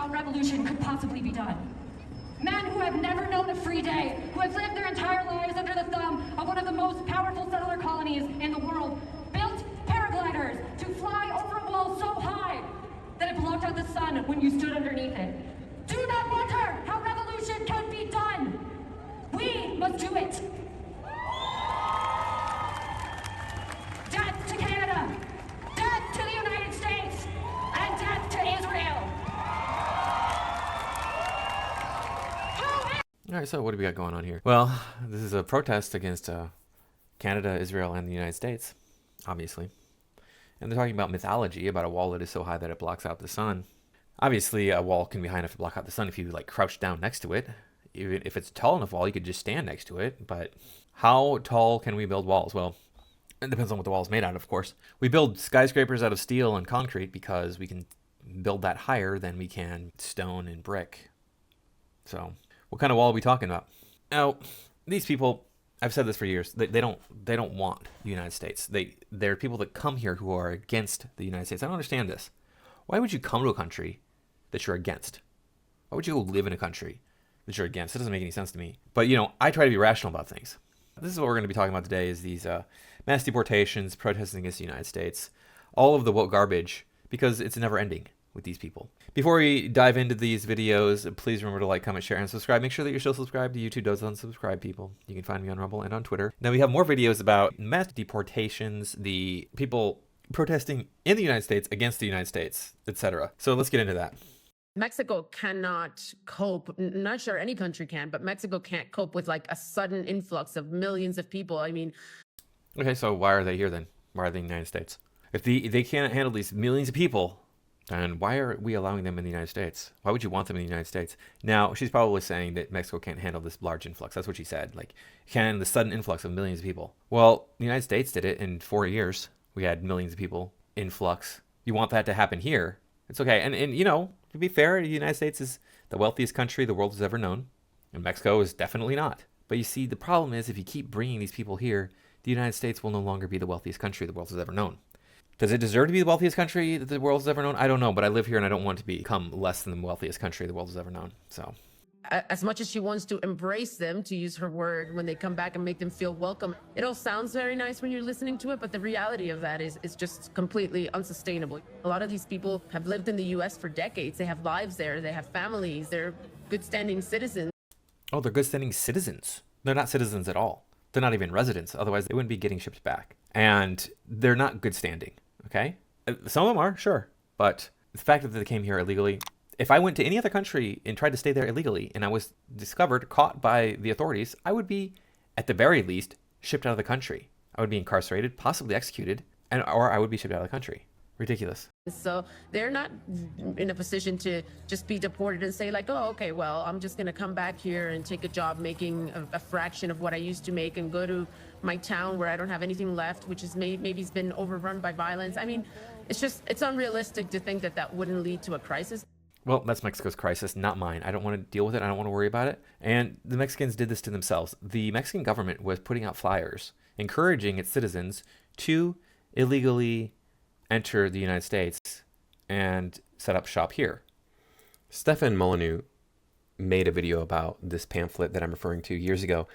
how revolution could possibly be done. Men who have never known a free day, who have lived their entire lives under the thumb of one of the most powerful settler colonies in the world, built paragliders to fly over a wall so high that it blocked out the sun when you stood underneath it. Do not wonder how revolution can be done. We must do it. Death to Canada, death to the United States, and death to Israel. All right, so what do we got going on here? Well, this is a protest against Canada, Israel, and the United States, obviously. And they're talking about mythology, about a wall that is so high that it blocks out the sun. Obviously, a wall can be high enough to block out the sun if you like crouch down next to it. Even if it's a tall enough wall, you could just stand next to it. But how tall can we build walls? Well, it depends on what the wall is made out of course. We build skyscrapers out of steel and concrete because we can build that higher than we can stone and brick. So what kind of wall are we talking about? Now, these people, I've said this for years, they don't want the United States. They're people that come here who are against the United States. I don't understand this. Why would you come to a country that you're against? Why would you go live in a country that you're against? It doesn't make any sense to me. But, I try to be rational about things. This is what we're going to be talking about today is these mass deportations, protesting against the United States, all of the woke garbage, because it's never ending with these people. Before we dive into these videos, please remember to like, comment, share, and subscribe. Make sure that you're still subscribed. YouTube does unsubscribe people. You can find me on Rumble and on Twitter. Now we have more videos about mass deportations, the people protesting in the United States against the United States, etc. So let's get into that. Mexico cannot cope, not sure any country can, but Mexico can't cope with like a sudden influx of millions of people. I mean, okay, so why are they here then? Why are they in the United States? If they can't handle these millions of people, then why are we allowing them in the United States? Why would you want them in the United States? Now, she's probably saying that Mexico can't handle this large influx. That's what she said. Like, can't handle the sudden influx of millions of people. Well, the United States did it in 4 years. We had millions of people influx. You want that to happen here? It's okay. And to be fair, the United States is the wealthiest country the world has ever known. And Mexico is definitely not. But you see, the problem is if you keep bringing these people here, the United States will no longer be the wealthiest country the world has ever known. Does it deserve to be the wealthiest country that the world has ever known? I don't know, but I live here and I don't want to become less than the wealthiest country the world has ever known. So, as much as she wants to embrace them, to use her word, when they come back and make them feel welcome, it all sounds very nice when you're listening to it, but the reality of that is just completely unsustainable. A lot of these people have lived in the U.S. for decades. They have lives there. They have families. They're good standing citizens. Oh, they're good standing citizens. They're not citizens at all. They're not even residents. Otherwise, they wouldn't be getting shipped back. And they're not good standing. Okay? Some of them are, sure. But the fact that they came here illegally, if I went to any other country and tried to stay there illegally and I was discovered, caught by the authorities, I would be, at the very least, shipped out of the country. I would be incarcerated, possibly executed, or I would be shipped out of the country. Ridiculous. So they're not in a position to just be deported and say like, oh, okay, well, I'm just going to come back here and take a job making a fraction of what I used to make and go to my town where I don't have anything left, which is maybe it's been overrun by violence. I mean, it's unrealistic to think that wouldn't lead to a crisis. Well, that's Mexico's crisis, not mine. I don't want to deal with it. I don't want to worry about it. And the Mexicans did this to themselves. The Mexican government was putting out flyers encouraging its citizens to illegally enter the United States and set up shop here. Stefan Molyneux made a video about this pamphlet that I'm referring to years ago.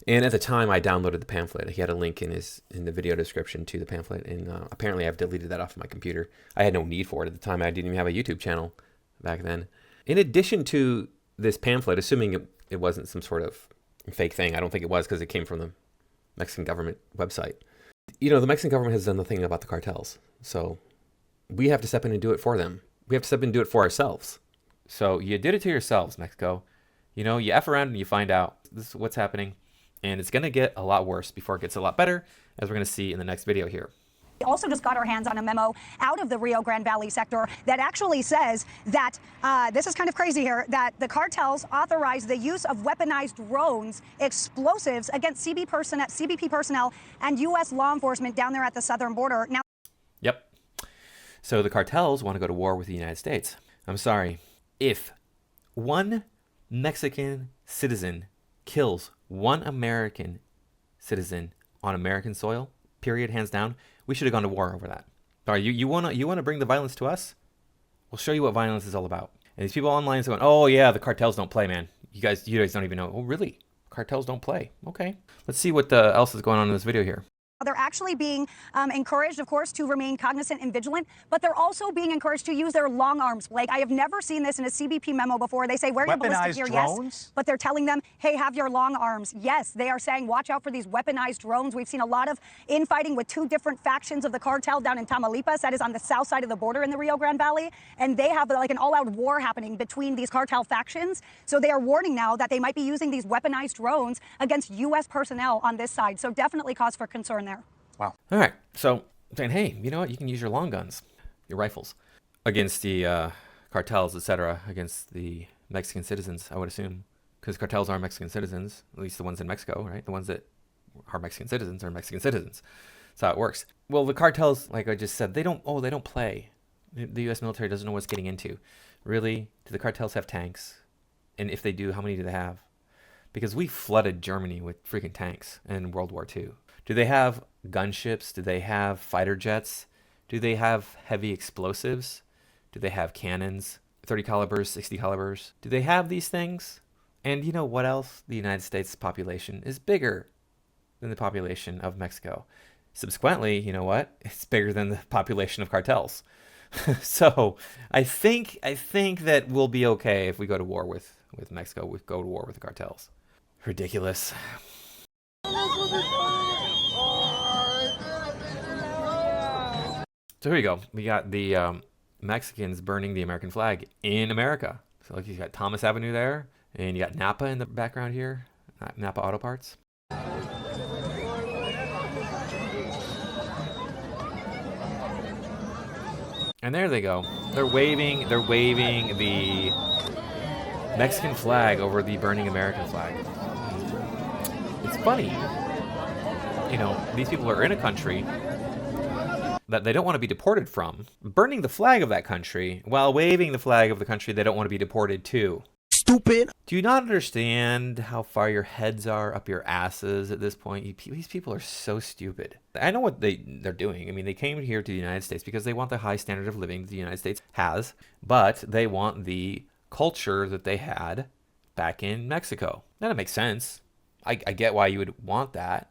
And at the time, I downloaded the pamphlet. He had a link in the video description to the pamphlet. And apparently, I've deleted that off of my computer. I had no need for it at the time. I didn't even have a YouTube channel back then. In addition to this pamphlet, assuming it wasn't some sort of fake thing, I don't think it was because it came from the Mexican government website. The Mexican government has done nothing about the cartels. So we have to step in and do it for them. We have to step in and do it for ourselves. So you did it to yourselves, Mexico. You F around and you find out this is what's happening. And it's going to get a lot worse before it gets a lot better, as we're going to see in the next video here. We also just got our hands on a memo out of the Rio Grande Valley sector that actually says that, this is kind of crazy here, that the cartels authorize the use of weaponized drones, explosives against CBP personnel and U.S. law enforcement down there at the southern border. Now, yep. So the cartels want to go to war with the United States. I'm sorry. If one Mexican citizen kills one American citizen on American soil, period, hands down, we should have gone to war over that. All right, you want to bring the violence to us? We'll show you what violence is all about. And these people online is going, oh yeah, the cartels don't play, man. You guys don't even know. Oh really? Cartels don't play. Okay. Let's see what else is going on in this video here. They're actually being encouraged, of course, to remain cognizant and vigilant, but they're also being encouraged to use their long arms. Blake, I have never seen this in a CBP memo before. They say, wear your ballistic gear, yes, but they're telling them, hey, have your long arms. Yes, they are saying, watch out for these weaponized drones. We've seen a lot of infighting with two different factions of the cartel down in Tamaulipas, that is on the south side of the border in the Rio Grande Valley, and they have like an all-out war happening between these cartel factions. So they are warning now that they might be using these weaponized drones against U.S. personnel on this side. So definitely cause for concern there. Wow. All right. So saying, hey, you know what? You can use your long guns, your rifles, against the cartels, etc., against the Mexican citizens, I would assume, because cartels are Mexican citizens, at least the ones in Mexico, right? The ones that are Mexican citizens are Mexican citizens. That's how it works. Well, the cartels, like I just said, they don't play. The U.S. military doesn't know what's getting into. Really? Do the cartels have tanks? And if they do, how many do they have? Because we flooded Germany with freaking tanks in World War II. Do they have gunships? Do they have fighter jets? Do they have heavy explosives? Do they have cannons, 30 calibers, 60 calibers? Do they have these things? And you know what else? The United States population is bigger than the population of Mexico. Subsequently, you know what? It's bigger than the population of cartels. So I think that we'll be okay if we go to war with Mexico. We go to war with the cartels. Ridiculous. So here you go. We got the Mexicans burning the American flag in America. So like you got Thomas Avenue there, and you got Napa in the background here, Napa Auto Parts. And there they go. They're waving the Mexican flag over the burning American flag. It's funny. You know, these people are in a country that they don't want to be deported from, burning the flag of that country while waving the flag of the country they don't want to be deported to. Stupid. Do you not understand how far your heads are up your asses at this point? These people are so stupid. I know what they're doing. I mean, they came here to the United States because they want the high standard of living that the United States has, but they want the culture that they had back in Mexico. Now, that makes sense. I get why you would want that.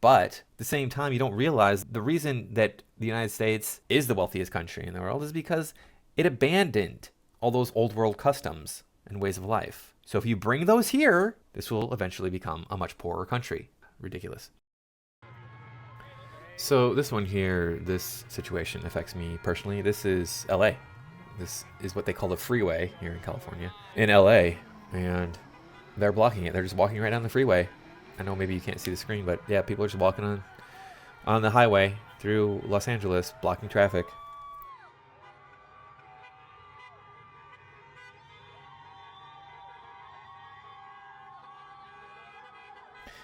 But at the same time, you don't realize the reason that the United States is the wealthiest country in the world is because it abandoned all those old world customs and ways of life. So if you bring those here, this will eventually become a much poorer country. Ridiculous. So this one here, this situation affects me personally. This is LA. This is what they call the freeway here in California. In LA, and they're blocking it. They're just walking right down the freeway. I know maybe you can't see the screen, but yeah, people are just walking on the highway through Los Angeles, blocking traffic.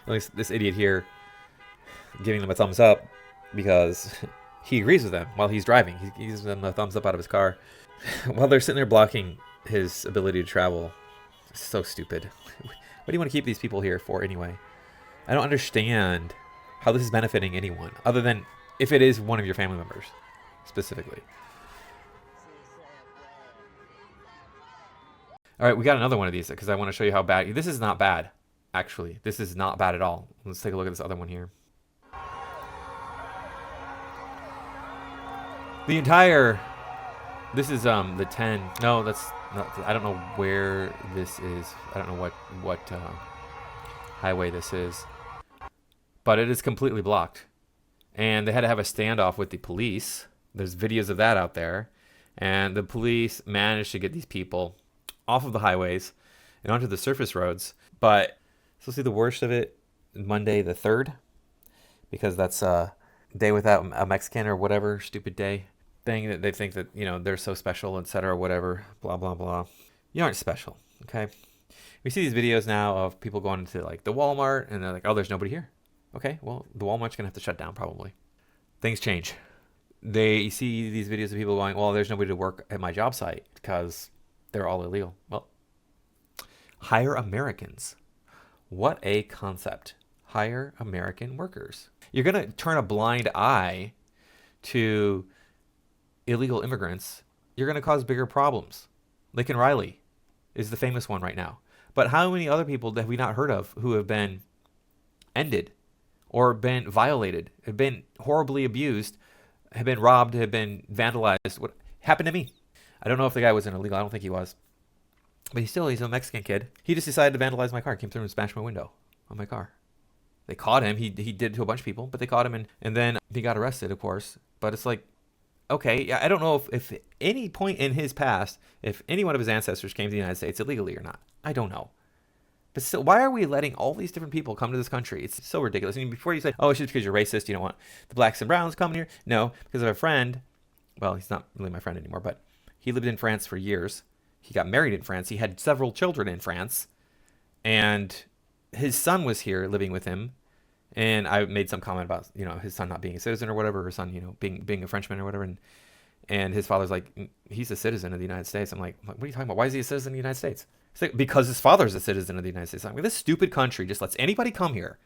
At least this idiot here giving them a thumbs up because he agrees with them while he's driving. He gives them a thumbs up out of his car while they're sitting there blocking his ability to travel. It's so stupid. What do you want to keep these people here for anyway? I don't understand how this is benefiting anyone other than if it is one of your family members specifically. All right, we got another one of these because I want to show you how bad. This is not bad, actually. This is not bad at all. Let's take a look at this other one here. The entire, this is the 10. No, that's not. I don't know where this is. I don't know what highway this is, but it is completely blocked. And they had to have a standoff with the police. There's videos of that out there, and the police managed to get these people off of the highways and onto the surface roads. But so see the worst of it, Monday the 3rd, because that's a day without a Mexican or whatever stupid day thing that they think that, you know, they're so special, etc., whatever, blah blah blah. You aren't special, okay? We see these videos now of people going into like the Walmart and they're like, oh, there's nobody here. Okay, well, the Walmart's gonna have to shut down probably. Things change. They see these videos of people going, well, there's nobody to work at my job site because they're all illegal. Well, hire Americans. What a concept. Hire American workers. You're gonna turn a blind eye to illegal immigrants. You're gonna cause bigger problems. Lincoln Riley is the famous one right now. But how many other people have we not heard of who have been ended or been violated, have been horribly abused, have been robbed, have been vandalized? What happened to me? I don't know if the guy was an illegal. I don't think he was. But he's a Mexican kid. He just decided to vandalize my car. Came through and smashed my window on my car. They caught him. He did it to a bunch of people, but they caught him, and then he got arrested, of course. But it's like, okay, I don't know if any point in his past, if any one of his ancestors came to the United States illegally or not. I don't know. But still, why are we letting all these different people come to this country? It's so ridiculous. I mean, before you say, oh, it's just because you're racist, you don't want the blacks and browns coming here. No, because I have a friend. Well, he's not really my friend anymore, but he lived in France for years. He got married in France. He had several children in France. And his son was here living with him. And I made some comment about, his son not being a citizen or whatever, or son, being a Frenchman or whatever. And his father's like, he's a citizen of the United States. I'm like, what are you talking about? Why is he a citizen of the United States? It's like, because his father's a citizen of the United States. I'm like, this stupid country just lets anybody come here.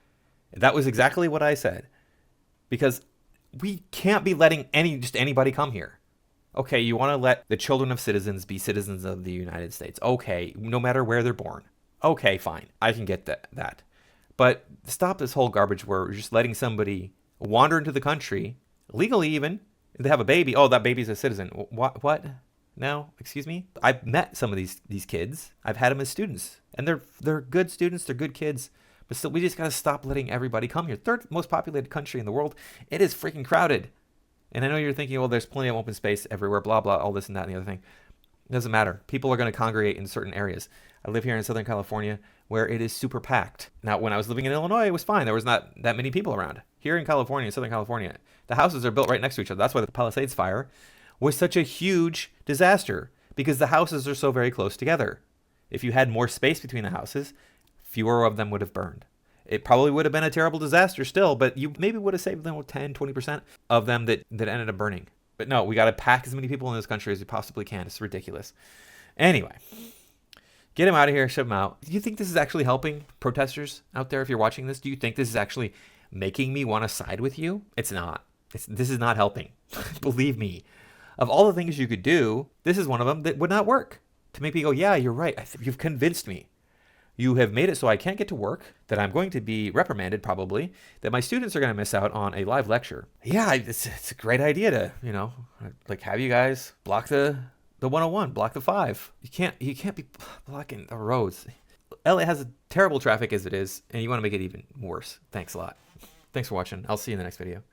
That was exactly what I said. Because we can't be letting just anybody come here. Okay, you want to let the children of citizens be citizens of the United States. Okay, no matter where they're born. Okay, fine. I can get that. But stop this whole garbage where we're just letting somebody wander into the country, legally even, if they have a baby. Oh, that baby's a citizen. What? No, excuse me? I've met some of these kids. I've had them as students. And they're good students. They're good kids. But still, we just got to stop letting everybody come here. Third most populated country in the world. It is freaking crowded. And I know you're thinking, well, there's plenty of open space everywhere, blah, blah, all this and that and the other thing. It doesn't matter. People are going to congregate in certain areas. I live here in Southern California where it is super packed. Now, when I was living in Illinois, it was fine. There was not that many people around. Here in California, Southern California, the houses are built right next to each other. That's why the Palisades fire was such a huge disaster, because the houses are so very close together. If you had more space between the houses, fewer of them would have burned. It probably would have been a terrible disaster still, but you maybe would have saved them 10, 20% of them that ended up burning. But no, we got to pack as many people in this country as we possibly can. It's ridiculous. Anyway, get them out of here, ship them out. Do you think this is actually helping protesters out there? If you're watching this, do you think this is actually making me want to side with you? It's not. This is not helping. Believe me. Of all the things you could do, this is one of them that would not work. To make me go, yeah, you're right. You've convinced me. You have made it so I can't get to work, that I'm going to be reprimanded probably, that my students are going to miss out on a live lecture. Yeah, it's a great idea to, like have you guys block the 101, block the 5. You can't be blocking the roads. LA has a terrible traffic as it is, and you want to make it even worse. Thanks a lot. Thanks for watching. I'll see you in the next video.